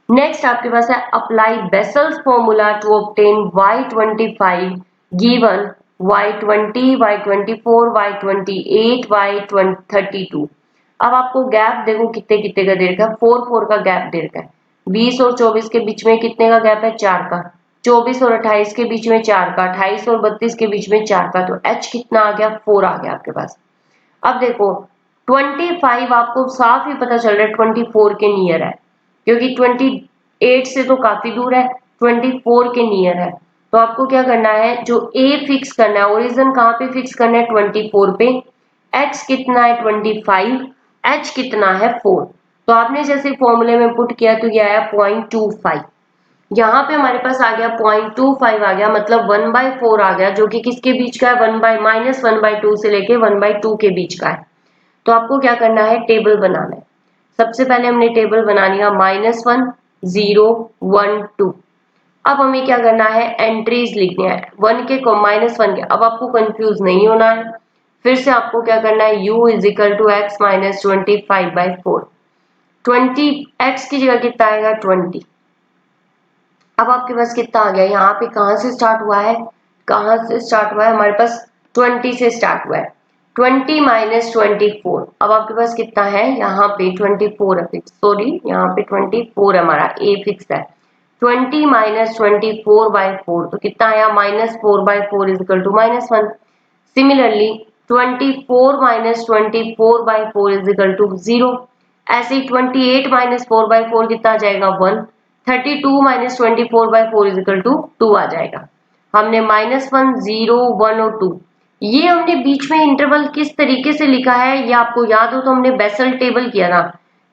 नेक्स्ट आपके पास है apply Bessel's formula to obtain y25 given y20 y24 y28 y32। अब आपको गैप देखो कितने कितने का दे रखा है, 4 का गैप दे रखा है, 20 और 24 के बीच में कितने का गैप है, 4 का, 24 और 28 के बीच में 4 का, 28 और 32 के बीच में 4 का, तो h कितना आ गया, 4 आ गया आपके पास। अब देखो 25 आपको साफ ही पता चल रहा है 24 के नियर है, क्योंकि 28 से तो काफी दूर है, 24 के नियर है। तो आपको क्या करना है, जो a फिक्स करना है, ओरिजिन कहाँ पे फिक्स करना है, 24 पे, x कितना है 25, h कितना है 4। तो आपने जैसे फॉर्मूले में पुट किया तो ये आया 0.25, यहाँ पे हमारे पास आ गया 0.25 आ गया, मतलब 1/4 आ गया, जो कि किसके बीच का है, -1/2 से लेके 1/2 के बीच का है। तो आपको क्या करना है, टेबल बनाना है। सबसे पहले हमने टेबल बनानी है -1 0 1 2। अब हमें क्या करना है, एंट्रीज लिखनी है, -1 के। अब आपको कंफ्यूज नहीं होना है, फिर से आपको क्या करना है, u = x - 25/4, 20x की जगह कितना आएगा 20। अब आपके पास कितना आ गया, यहाँ पे कहाँ से स्टार्ट हुआ है, कहाँ से स्टार्ट हुआ है, हमारे पास 20 से स्टार्ट हुआ है, 20 - 24। अब आपके पास कितना है, यहाँ पे 24 है फिक्स, सॉरी यहाँ पे 24 है, हमारा ए फिक्स है, 20 - 24/4, तो कितना आया, -4/4 = -1। सिमिलरली 24 - 24/4 = 0। ऐसे ही 28 - 4/4 कितना आ जाएगा, 1। 32 - 24/4 = 2 आ जाएगा। हमने -1 0 1 और 2, ये हमने बीच में इंटरवल किस तरीके से लिखा है, ये आपको याद हो तो हमने बेसल टेबल किया था।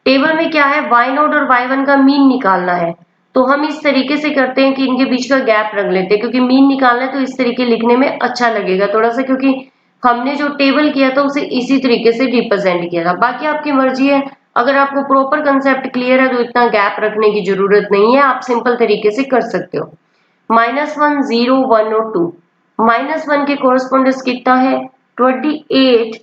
टेबल में क्या है, y0 और y1 का मीन निकालना है, तो हम इस तरीके से करते हैं कि इनके बीच का गैप रख लेते हैं, क्योंकि मीन निकालना है तो इस तरीके लिखने में अच्छा लगेगा थोड़ा सा, क्योंकि हमने जो टेबल किया था उसे इसी तरीके से रिप्रेजेंट किया था। बाकी आपकी मर्जी है, अगर आपको प्रॉपर कंसेप्ट क्लियर है तो इतना गैप रखने की जरूरत नहीं है, आप सिंपल तरीके से कर सकते हो। -1 0 1 और 2, -1 के कोरस्पोंडेंस कितना है, 28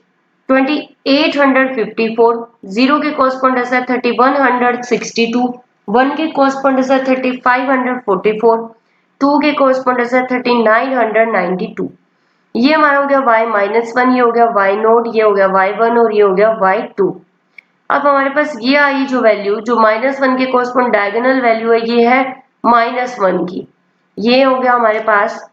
2854, 0 के कोरस्पोंडेंस है 3162, 1 के कोरस्पोंडेंस है 3544, 2 के कोरस्पोंडेंस है 3992। ये हमारा हो गया y-1, ये हो गया y0, ये हो गया y1 और ये हो गया y2। अब हमारे पास ये आई जो वैल्यू, जो -1 के कोरस्पोंड डायगोनल वैल्यू है, ये है -1 की, ये हो गया हमारे पास,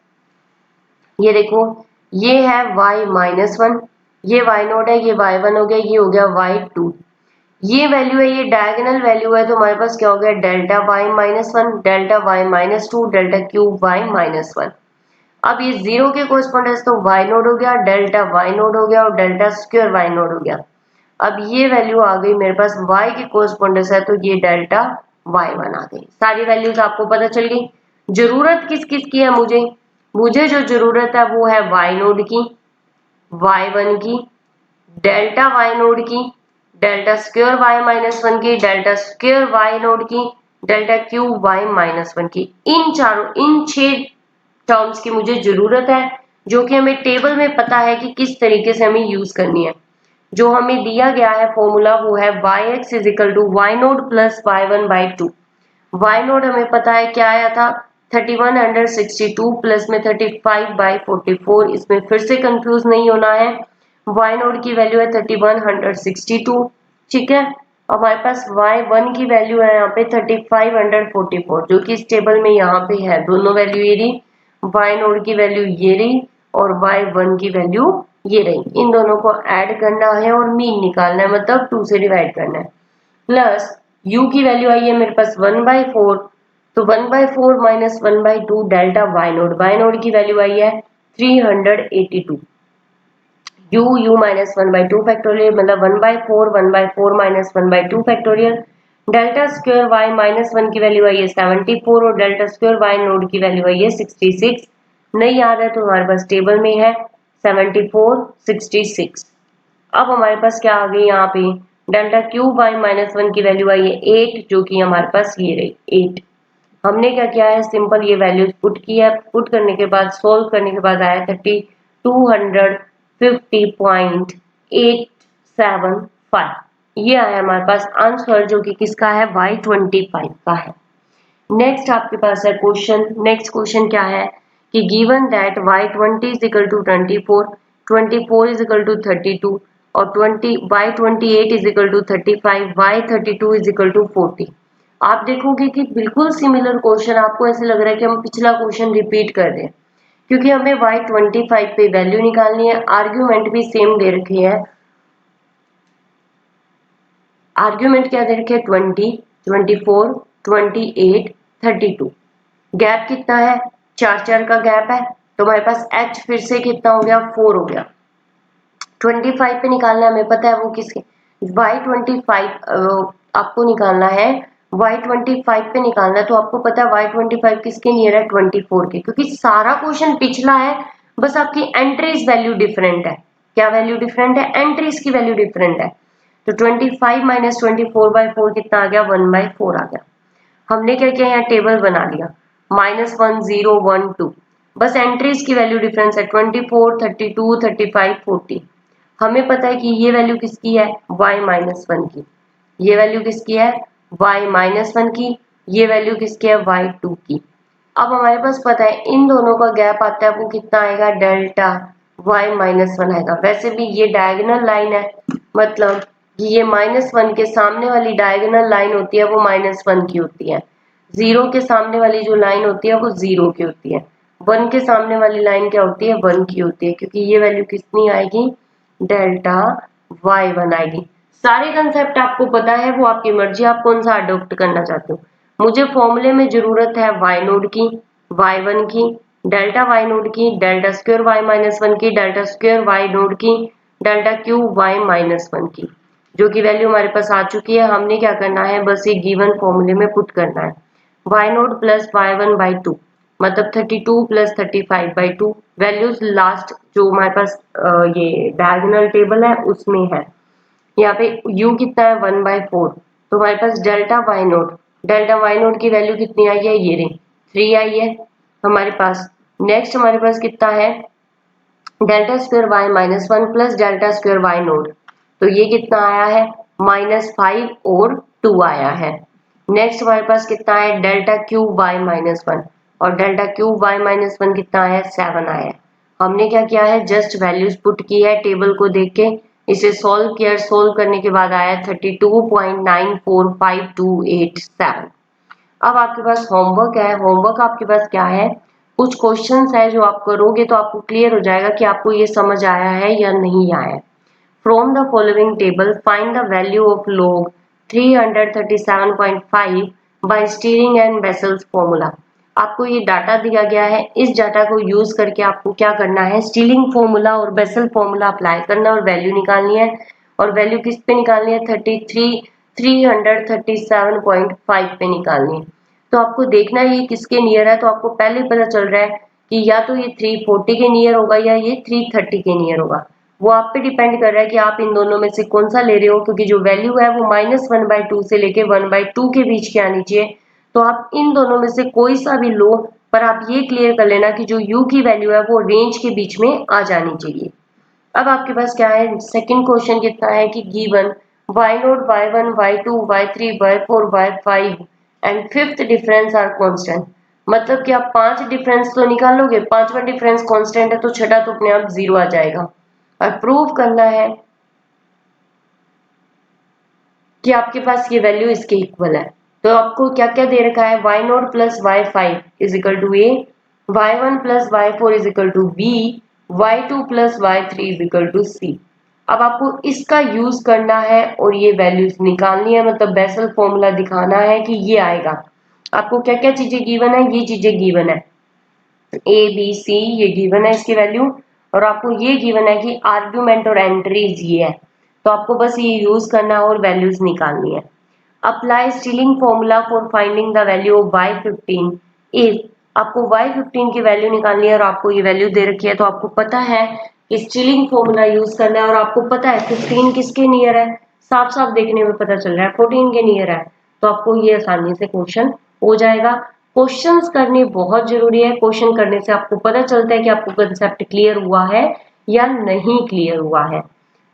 ये देखो ये है y-1, ये y0 है, ये y1 हो गया, ये हो गया y2। ये वैल्यू है, ये डायगोनल वैल्यू है, तो हमारे पास क्या हो गया, delta y-1, delta y-2, delta cube y-1। अब ये 0 के कोरस्पोंडेंस तो y0 हो गया, डेल्टा y0 हो गया और डेल्टा स्क्वायर y0 हो गया। अब ये वैल्यू आ गई मेरे पास y के कोरस्पोंडेंस है, तो ये डेल्टा y1 आ गई। सारी वैल्यूज आपको पता चल गई। जरूरत किस किस की है, मुझे जो जरूरत है वो है y0 की, y1 की, डेल्टा y0 की, डेल्टा स्क्वायर y-1 की, डेल्टा स्क्वायर y0 की, डेल्टा क्यूब y-1 की। इन 6 टर्म्स की मुझे जरूरत है, जो कि हमें टेबल में पता है कि किस तरीके से हमें यूज करनी है। जो हमें दिया गया है फॉर्मूला वो है yx = y0 + y1/2। y0 हमें पता है क्या आया था, 31 अंडर 62 प्लस में 35/44, इसमें फिर से कंफ्यूज नहीं होना है। y नोड की वैल्यू है 31 अंडर 62, ठीक है। हमारे पास y1 की वैल्यू है यहाँ पे 35 अंडर 44, जो कि इस टेबल में यहाँ पे है। दोनों वैल्यू ये रही, y नोड की वैल्यू ये रही और y1 की वैल्यू ये रही। इन दोनों को ऐड करना है और मीन निकालना है, मतलब 2 से डिवाइड करना है। प्लस u की वैल्यू आई है मेरे पास 1/4, तो 1/4 माइनस 1/2 डेल्टा y नोड की वैल्यू आई है 382। u माइनस 1/2 फैक्टोरियल, मतलब 1/4 minus 1/2 factorial. Delta square y minus 1 की वैल्यू आई है 74 और डेल्टा स्क्वायर y नोड की वैल्यू आई है 66। नहीं याद है तो हमारे पास टेबल में है 74 66। अब हमारे पास क्या आ गई यहाँ पे, डेल्टा क्यूब y माइनस 1 की वैल्यू आई है 8, जो कि हमारे पास ये रही 8। हमने क्या किया है, सिंपल ये वैल्यूज पुट किया, पुट करने के बाद सोल्व करने के बाद आया 3250.875। ये आया हमारे पास आंसर, जो कि किसका है, y25 का है। नेक्स्ट आपके पास है क्वेश्चन। नेक्स्ट क्वेश्चन क्या है कि given that y20 is equal to 24, 24 is equal to 32 और y28 is equal to 35, y32 is equal to 40। आप देखोगे कि बिल्कुल सिमिलर क्वेश्चन, आपको ऐसे लग रहा है कि हम पिछला क्वेश्चन रिपीट कर दें, क्योंकि हमें y25 पे वैल्यू निकालनी है। आर्ग्यूमेंट भी सेम दे रखे हैं। आर्ग्यूमेंट क्या दे रखे हैं, 20, 24, 28, 32। गैप कितना है, 4 का गैप है, तो हमारे पास h फिर से कितना हो गया, 4 हो गया। 25 पे निकालना है, हमें पता है वो किसके, y25 आपको निकालना है, y25 पे निकालना है, तो आपको पता है y25 किसके नियर है, 24 के, क्योंकि सारा क्वेश्चन पिछला है, बस आपकी एंट्रीज वैल्यू डिफरेंट है। क्या वैल्यू डिफरेंट है, एंट्रीज की वैल्यू डिफरेंट है। तो 25 माइनस 24/4 कितना आ गया, 1/4 आ गया। हमने क्या किया, यहाँ टेबल बना लिया, -1012, बस एंट्रीज की वैल्यू डिफरेंस है 24, 32, 35, 40। हमें पता है कि ये वैल्यू किसकी है, y-1 की, ये वैल्यू किसकी है, y-1 की, ये वैल्यू किसकी है, y2 की। अब हमारे पास पता है इन दोनों का गैप आता है, वो कितना आएगा, डेल्टा y-1 आएगा। वैसे भी ये डायगोनल लाइन है, मतलब ये -1 के सामने वाली डायगोनल लाइन होती है वो -1 की होती है। 0 के सामने वाली जो लाइन होती है वो 0 की होती है। 1 के सामने वाली लाइन क्या होती है, 1 की होती है, क्योंकि ये वैल्यू कितनी आएगी, डेल्टा y1 आएगी। सारे कंसेप्ट आपको पता है, वो आपकी मर्जी, आप कौन सा अडॉप्ट करना चाहते हो। मुझे फॉर्मूले में जरूरत है y नोड की, y1 की, डेल्टा y नोड की, डेल्टा स्क्वायर y-1 की, डेल्टा स्क्वायर y नोड की, डेल्टा क्यूब y-1 की, जो कि वैल्यू हमारे पास आ चुकी है। हमने क्या करना है, बस ये गिवन फॉर्मूले में पुट करना है, y नोड प्लस y1/2, मतलब 32 प्लस 35/2। वैल्यूज लास्ट जो हमारे पास ये डायगोनल टेबल है उसमें है। यहाँ पे u कितना है, 1/4, तो हमारे पास डेल्टा y नोट की वैल्यू कितनी आई है, ये रही 3 आई है हमारे पास। नेक्स्ट हमारे पास कितना है, delta square y-1 plus delta square y note, तो ये कितना आया है, -5 और 2 आया है। नेक्स्ट हमारे पास कितना है, डेल्टा क्यूब y-1 और डेल्टा क्यूब y-1 कितना आया है, 7 आया है। हमने क्या किया है, जस्ट वैल्यूज पुट की है टेबल को देख के, इसे सॉल्व किया, सॉल्व करने के बाद आया 32.945287। अब आपके पास होमवर्क है। होमवर्क आपके पास क्या है, कुछ क्वेश्चंस है जो आप करोगे तो आपको क्लियर हो जाएगा कि आपको ये समझ आया है या नहीं आया है। From the following table find the value of log 337.5 by Stirling and Bessel's formula. आपको ये डाटा दिया गया है, इस डाटा को यूज करके आपको क्या करना है, स्टीलिंग फॉर्मूला और बेसल फॉर्मूला अप्लाई करना और वैल्यू निकालनी है। और वैल्यू किस पे निकालनी है, 337.5 पे निकालनी है। तो आपको देखना है ये किसके नियर है, तो आपको पहले पता चल रहा है कि या तो ये 340 के नियर होगा या ये 330 के नियर होगा। वो आप पे डिपेंड कर रहा है कि आप इन दोनों में से कौन सा ले रहे हो, क्योंकि जो वैल्यू है वो -1/2 से लेके 1/2 के बीच की आनी चाहिए। तो आप इन दोनों में से कोई सा भी लो, पर आप ये क्लियर कर लेना कि जो u की वैल्यू है वो रेंज के बीच में आ जानी चाहिए। अब आपके पास क्या है, सेकंड क्वेश्चन कितना है कि given y nought y1 y2 y3 y4 y5 and fifth difference are constant. मतलब कि आप 5 डिफरेंस तो निकालोगे, 5वां डिफरेंस कांस्टेंट है तो छठा तो अपने आप 0 आ जाएगा। और प्रूव करना है कि आपके पास ये वैल्यू इसके इक्वल है। तो आपको क्या क्या दे रखा है, y0 plus y5 is equal to a, y1 plus y4 is equal to b, y2 plus y3 is equal to c। अब आपको इसका यूज करना है और ये वैल्यूज निकालनी है, मतलब बेसल फॉर्मूला दिखाना है कि ये आएगा। आपको क्या क्या चीजें गिवन है, ये चीजें गिवन है, ए बी सी ये गिवन है इसकी वैल्यू, और आपको ये गिवन है कि आर्ग्यूमेंट और एंट्रीज ये है। तो आपको बस ये यूज करना है और वैल्यूज निकालनी है। Apply stealing formula for finding the value of y15 if, आपको y15 की वैल्यू निकालनी है और आपको ये वैल्यू दे रखी है, तो आपको पता है कि स्टीलिंग फॉर्मूला यूज करना है, और आपको पता है 15 किसके नियर है, साफ साफ देखने में पता चल रहा है 14 के नियर है। तो आपको ये आसानी से क्वेश्चन हो जाएगा। क्वेश्चंस करने बहुत जरूरी है, क्वेश्चन करने से आपको पता चलता है कि आपको कंसेप्ट क्लियर हुआ है या नहीं क्लियर हुआ है।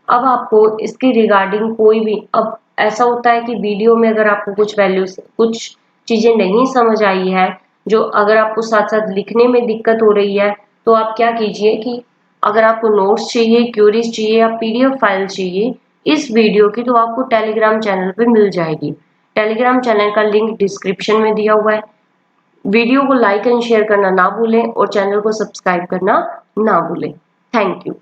अब आपको इसके रिगार्डिंग कोई भी, अब ऐसा होता है कि वीडियो में अगर आपको कुछ वैल्यूज कुछ चीजें नहीं समझ आई है, जो अगर आपको साथ साथ लिखने में दिक्कत हो रही है, तो आप क्या कीजिए कि अगर आपको नोट्स चाहिए, क्यूरीज चाहिए या पीडीएफ फाइल चाहिए इस वीडियो की, तो आपको टेलीग्राम चैनल पे मिल जाएगी। टेलीग्राम चैनल का लिंक डिस्क्रिप्शन में दिया हुआ है। वीडियो को लाइक एंड शेयर करना ना भूलें और चैनल को सब्सक्राइब करना ना भूलें। Thank you.